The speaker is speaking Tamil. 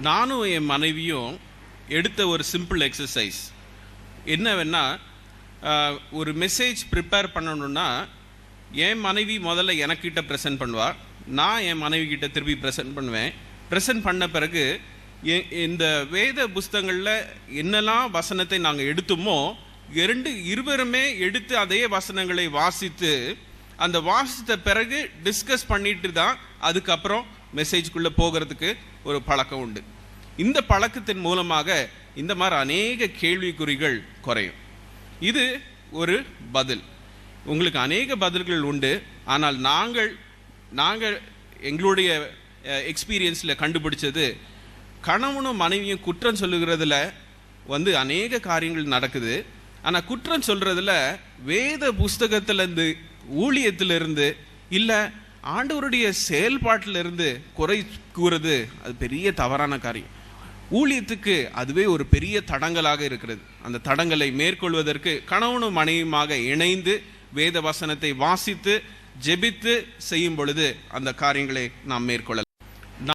நானும் என் மனைவியும் எடுத்த ஒரு சிம்பிள் எக்ஸசைஸ் என்னவென்னா, ஒரு மெசேஜ் ப்ரிப்பேர் பண்ணணுன்னா என் மனைவி முதல்ல எனக்கிட்ட ப்ரெசென்ட் பண்ணுவாள், நான் என் மனைவி கிட்ட திருப்பி ப்ரெசென்ட் பண்ணுவேன். ப்ரெசென்ட் பண்ண பிறகு இந்த வேத புஸ்தகங்களில் என்னெல்லாம் வசனத்தை நாங்கள் எடுத்தோமோ இருவருமே எடுத்து அதே வசனங்களை வாசித்து அந்த வாசித்த பிறகு டிஸ்கஸ் பண்ணிட்டு தான் அதுக்கப்புறம் மெசேஜ்குள்ளே போகிறதுக்கு ஒரு பழக்கம் உண்டு. இந்த பழக்கத்தின் மூலமாக இந்த மாதிரி அநேக கேள்விக்குறிகள் குறையும். இது ஒரு பதில். உங்களுக்கு அநேக பதில்கள் உண்டு. ஆனால் நாங்கள் எங்களுடைய எக்ஸ்பீரியன்ஸில் கண்டுபிடிச்சது, கணவனும் மனைவியும் குற்றம் சொல்லுகிறதுல அநேக காரியங்கள் நடக்குது. ஆனால் குற்றம் சொல்கிறதுல வேத புஸ்தகத்திலேருந்து, ஊழியத்திலிருந்து, இல்லை ஆண்டவருடைய செயல்பாட்டிலிருந்து குறை கூறுறது அது பெரிய தவறான காரியம். ஊழியத்துக்கு அதுவே ஒரு பெரிய தடங்கலாக இருக்கிறது. அந்த தடங்களை மேற்கொள்வதற்கு கணவனும் மனைவியுமாக இணைந்து வேத வசனத்தை வாசித்து ஜெபித்து செய்யும் பொழுது அந்த காரியங்களை நாம் மேற்கொள்ளலாம்.